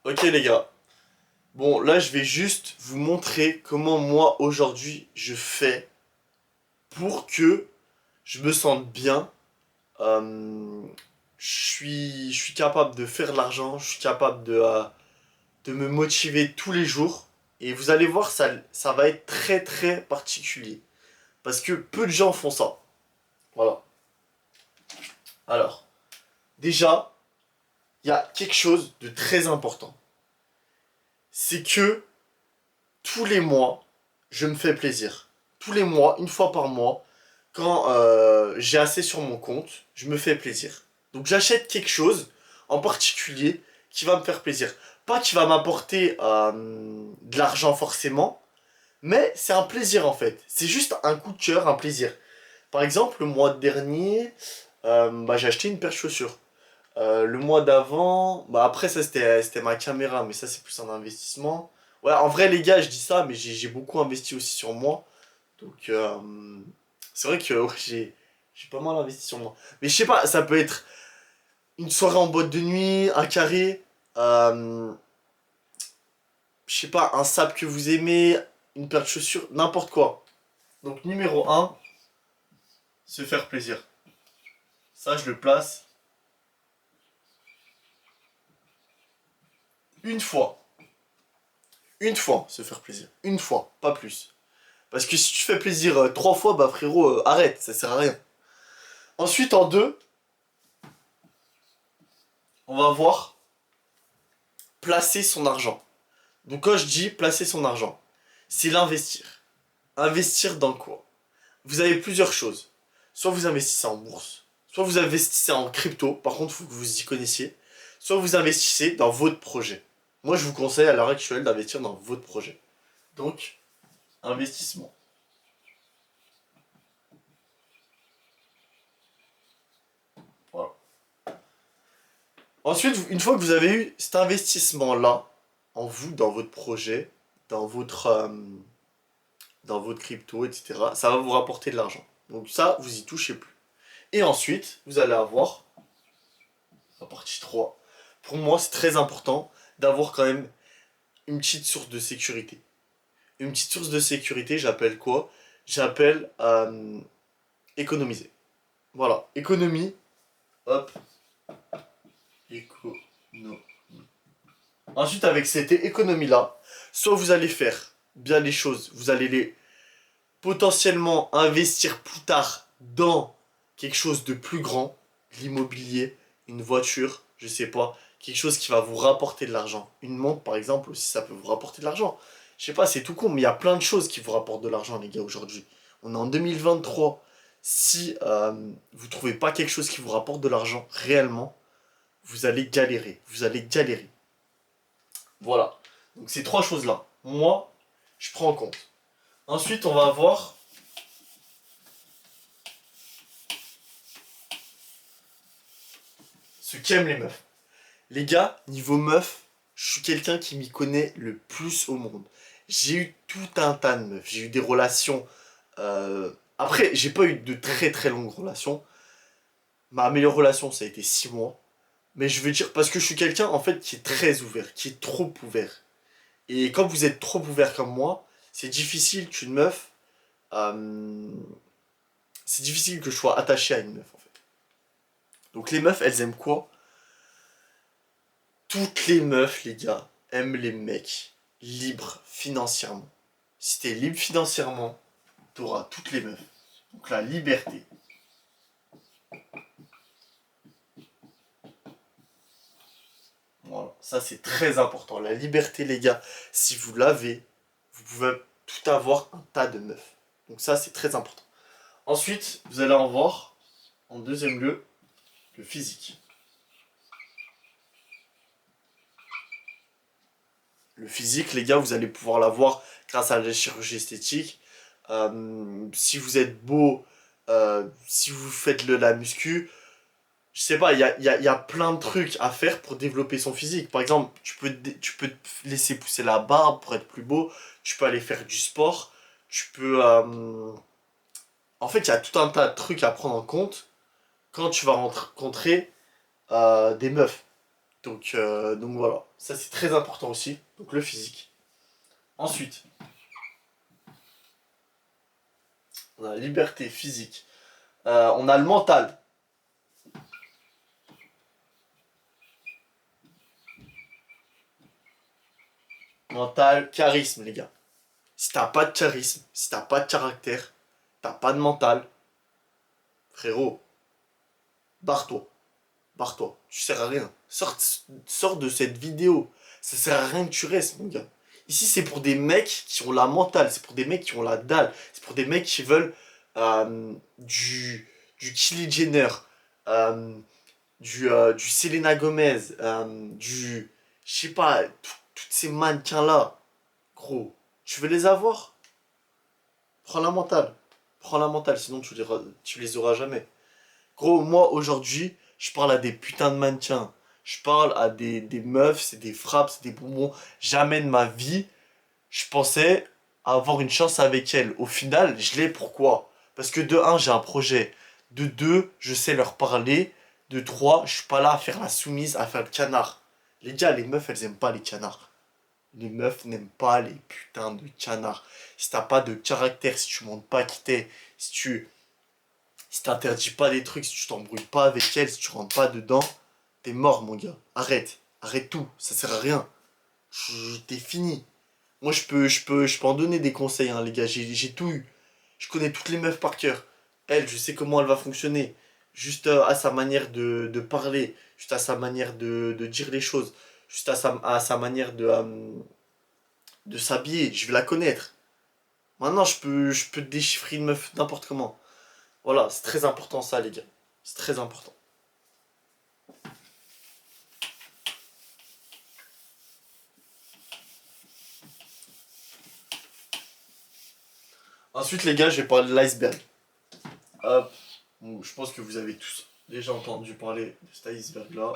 Ok les gars, bon là je vais juste vous montrer comment moi aujourd'hui je fais pour que je me sente bien. Euh, je suis capable de faire de l'argent, je suis capable de me motiver tous les jours. Et vous allez voir, ça va être très très particulier. Parce que peu de gens font ça. Voilà. Alors, déjà, il y a quelque chose de très important. C'est que tous les mois, je me fais plaisir. Tous les mois, une fois par mois, quand j'ai assez sur mon compte, je me fais plaisir. Donc j'achète quelque chose en particulier qui va me faire plaisir. Pas qui va m'apporter de l'argent forcément, mais c'est un plaisir en fait. C'est juste un coup de cœur, un plaisir. Par exemple, le mois dernier, j'ai acheté une paire de chaussures. Le mois d'avant, après ça c'était ma caméra, mais ça c'est plus un investissement. Ouais, en vrai les gars, je dis ça, mais j'ai beaucoup investi aussi sur moi. Donc c'est vrai que ouais, j'ai pas mal investi sur moi. Mais je sais pas, ça peut être une soirée en boîte de nuit, un carré, euh, je sais pas, un sable que vous aimez, une paire de chaussures, n'importe quoi. Donc numéro un, se faire plaisir. Ça je le place une fois. Une fois, se faire plaisir. Une fois, pas plus. Parce que si tu fais plaisir trois fois, bah frérot, arrête, ça sert à rien. Ensuite, en deux, on va voir placer son argent. Donc quand je dis placer son argent, c'est l'investir. Investir dans quoi? Vous avez plusieurs choses. Soit vous investissez en bourse, soit vous investissez en crypto, par contre il faut que vous y connaissiez, soit vous investissez dans votre projet. Moi je vous conseille à l'heure actuelle d'investir dans votre projet. Donc, investissement. Voilà. Ensuite, une fois que vous avez eu cet investissement-là, en vous, dans votre projet, dans votre, euh, dans votre crypto, etc., ça va vous rapporter de l'argent. Donc ça, vous y touchez plus. Et ensuite, vous allez avoir la partie 3. Pour moi, c'est très important d'avoir quand même une petite source de sécurité. Une petite source de sécurité, j'appelle quoi? J'appelle économiser. Voilà, économie, hop, économie. Ensuite, avec cette économie-là, soit vous allez faire bien les choses, vous allez les potentiellement investir plus tard dans quelque chose de plus grand, l'immobilier, une voiture, je sais pas, quelque chose qui va vous rapporter de l'argent. Une montre par exemple aussi ça peut vous rapporter de l'argent. Je sais pas, c'est tout con, mais il y a plein de choses qui vous rapportent de l'argent les gars aujourd'hui. On est en 2023. Si vous trouvez pas quelque chose qui vous rapporte de l'argent réellement, vous allez galérer. Vous allez galérer. Voilà. Donc ces trois choses-là, moi, je prends en compte. Ensuite, on va voir ce qu'aiment les meufs. Les gars, niveau meuf, je suis quelqu'un qui m'y connaît le plus au monde. J'ai eu tout un tas de meufs. J'ai eu des relations. Après, j'ai pas eu de très très longues relations. Ma meilleure relation, ça a été 6 mois. Mais je veux dire, parce que je suis quelqu'un en fait qui est très ouvert, qui est trop ouvert. Et quand vous êtes trop ouvert comme moi, c'est difficile qu'une meuf. euh, c'est difficile que je sois attaché à une meuf en fait. Donc les meufs, elles aiment quoi? Toutes les meufs, les gars, aiment les mecs libres financièrement. Si t'es libre financièrement, t'auras toutes les meufs. Donc la liberté. Voilà, ça c'est très important. La liberté, les gars, si vous l'avez, vous pouvez tout avoir un tas de meufs. Donc ça c'est très important. Ensuite, vous allez en voir, en deuxième lieu, le physique. Le physique, les gars, vous allez pouvoir l'avoir grâce à la chirurgie esthétique. Si vous êtes beau, si vous faites la muscu, je sais pas, il y a plein de trucs à faire pour développer son physique. Par exemple, tu peux te laisser pousser la barbe pour être plus beau, tu peux aller faire du sport, tu peux... En fait, il y a tout un tas de trucs à prendre en compte quand tu vas rencontrer des meufs. Donc voilà, Ça, c'est très important aussi. Donc, le physique. Ensuite, on a la liberté physique. On a le mental. Mental, charisme, les gars. Si t'as pas de charisme, si t'as pas de caractère, t'as pas de mental, frérot, barre-toi. Barre-toi. Tu sers à rien. Sors de cette vidéo. Ça sert à rien que tu restes, mon gars. Ici, c'est pour des mecs qui ont la mentale. C'est pour des mecs qui ont la dalle. C'est pour des mecs qui veulent du Kylie Jenner, euh, du Selena Gomez, je sais pas, toutes ces mannequins-là. Gros, tu veux les avoir? Prends la mentale. Prends la mentale, sinon tu les auras jamais. Gros, moi aujourd'hui, je parle à des putains de mannequins. Je parle à des meufs, c'est des frappes, c'est des bonbons. Jamais de ma vie, je pensais avoir une chance avec elles. Au final, je l'ai pourquoi? Parce que de un, j'ai un projet. De deux, je sais leur parler. De trois, je suis pas là à faire la soumise, à faire le canard. Les gars, les meufs, elles aiment pas les canards. Les meufs n'aiment pas les putains de canards. Si t'as pas de caractère, si tu montres pas qui t'es, si t'interdis pas des trucs, si tu t'embrouilles pas avec elles, si tu rentres pas dedans, t'es mort, mon gars. Arrête. Arrête tout. Ça sert à rien. T'es fini. Moi, je peux en donner des conseils, hein, les gars. J'ai tout eu. Je connais toutes les meufs par cœur. Elle, je sais comment elle va fonctionner. Juste à sa manière de parler. Juste à sa manière de dire les choses. Juste à sa manière de s'habiller. Je vais la connaître. Maintenant, je peux déchiffrer une meuf n'importe comment. Voilà, c'est très important ça, les gars. C'est très important. Ensuite, les gars, je vais parler de l'iceberg. Hop. Bon, je pense que vous avez tous déjà entendu parler de cet iceberg-là.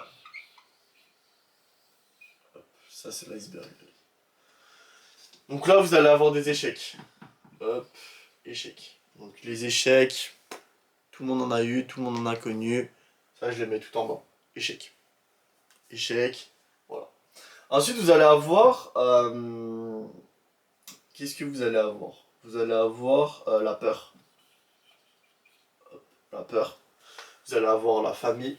Ça, c'est l'iceberg. Donc là, vous allez avoir des échecs. Hop, échecs. Donc les échecs, tout le monde en a eu, tout le monde en a connu. Ça, je les mets tout en bas. Échec. Échec. Voilà. Ensuite, vous allez avoir... qu'est-ce que vous allez avoir? Vous allez avoir la peur. La peur. Vous allez avoir la famille,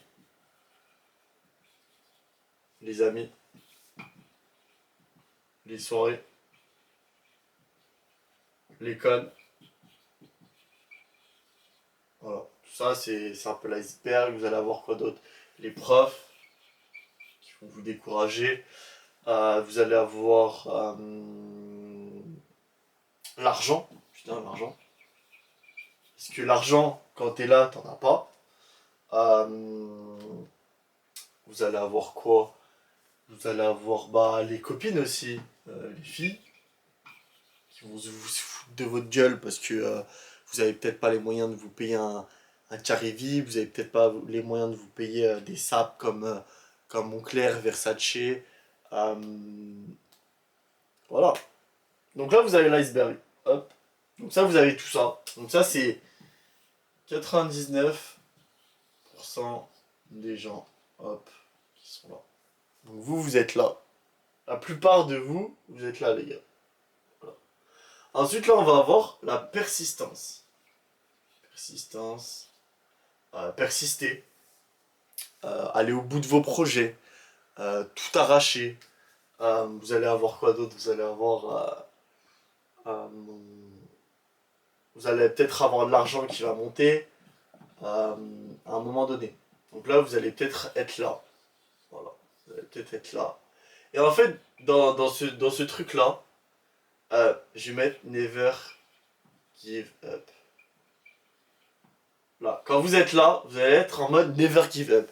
les amis, les soirées, l'école. Voilà. Tout ça, c'est un peu l'iceberg. Vous allez avoir quoi d'autre? Les profs qui vont vous décourager. Vous allez avoir l'argent. Putain, l'argent. Parce que l'argent, quand t'es là, t'en as pas. Euh, vous allez avoir quoi? Vous allez avoir les copines aussi, les filles, qui vont vous foutre de votre gueule parce que vous avez peut-être pas les moyens de vous payer un carré vie, vous avez peut-être pas les moyens de vous payer des sapes comme Moncler, Versace. euh, voilà. Donc là, vous avez l'iceberg. Hop. Donc ça, vous avez tout ça. Donc ça, c'est 99% des gens, hop, qui sont là. Donc vous, vous êtes là. La plupart de vous, vous êtes là, les gars. Voilà. Ensuite, là, on va avoir la persistance. Persistance. Persister. Aller au bout de vos projets. Tout arracher. Vous allez avoir quoi d'autre? Vous allez avoir... vous allez peut-être avoir de l'argent qui va monter à un moment donné. Donc là, vous allez peut-être être là. Voilà. Vous allez peut-être être là. Et en fait, dans ce truc-là, je vais mettre never give up. Là, quand vous êtes là, vous allez être en mode never give up.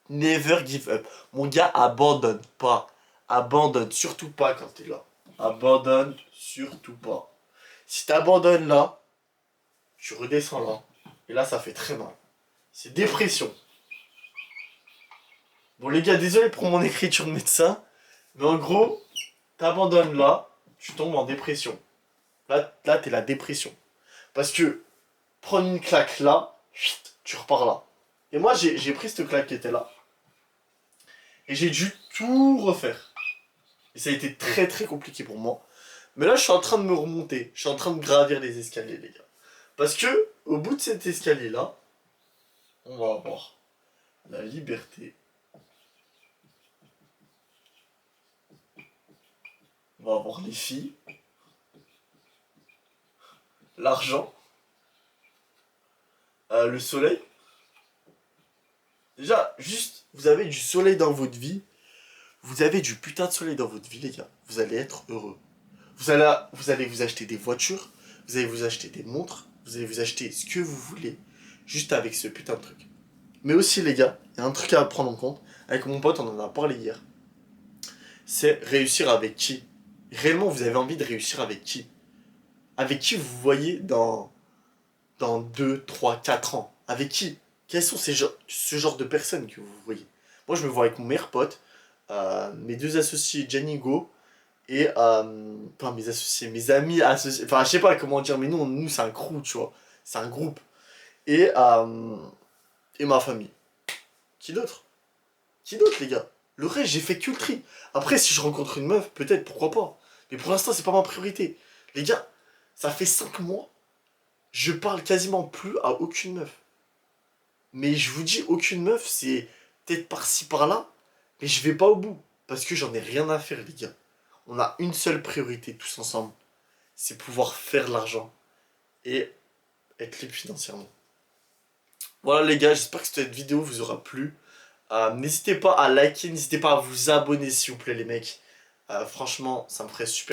Never give up. Mon gars, abandonne pas. Abandonne surtout pas quand t'es là. Abandonne surtout pas. Si t'abandonnes là, tu redescends là. Et là, ça fait très mal. C'est dépression. Bon, les gars, désolé pour mon écriture de médecin. Mais en gros, t'abandonnes là, tu tombes en dépression. Là t'es la dépression. Parce que prendre une claque là, tu repars là. Et moi, j'ai pris cette claque qui était là. Et j'ai dû tout refaire. Et ça a été très très compliqué pour moi. Mais là, je suis en train de me remonter. Je suis en train de gravir les escaliers, les gars. Parce que, au bout de cet escalier-là, on va avoir la liberté. On va avoir les filles. L'argent. Le soleil. Déjà, juste, vous avez du soleil dans votre vie. Vous avez du putain de soleil dans votre vie, les gars. Vous allez être heureux. Vous allez vous acheter des voitures. Vous allez vous acheter des montres. Vous allez vous acheter ce que vous voulez. Juste avec ce putain de truc. Mais aussi, les gars, il y a un truc à prendre en compte. Avec mon pote, on en a parlé hier. C'est réussir avec qui. Réellement, vous avez envie de réussir avec qui. Avec qui vous voyez dans 2, 3, 4 ans. Avec qui. Quels sont ce genre de personnes que vous voyez. Moi, je me vois avec mon meilleur pote, mes deux associés, Jenny Go, et enfin mes associés, mes amis associés, enfin je sais pas comment dire, mais nous c'est un crew, tu vois, c'est un groupe, et ma famille. Qui d'autre? Qui d'autre, les gars? Le reste, j'ai fait que le tri. Après, si je rencontre une meuf, peut-être, pourquoi pas. Mais pour l'instant, c'est pas ma priorité. Les gars, ça fait 5 mois, je parle quasiment plus à aucune meuf. Mais je vous dis, aucune meuf, c'est peut-être par-ci par-là, mais je vais pas au bout. Parce que j'en ai rien à faire, les gars. On a une seule priorité, tous ensemble. C'est pouvoir faire de l'argent. Et être libre financièrement. Voilà, les gars, j'espère que cette vidéo vous aura plu. N'hésitez pas à liker, n'hésitez pas à vous abonner, s'il vous plaît, les mecs. Franchement, ça me ferait super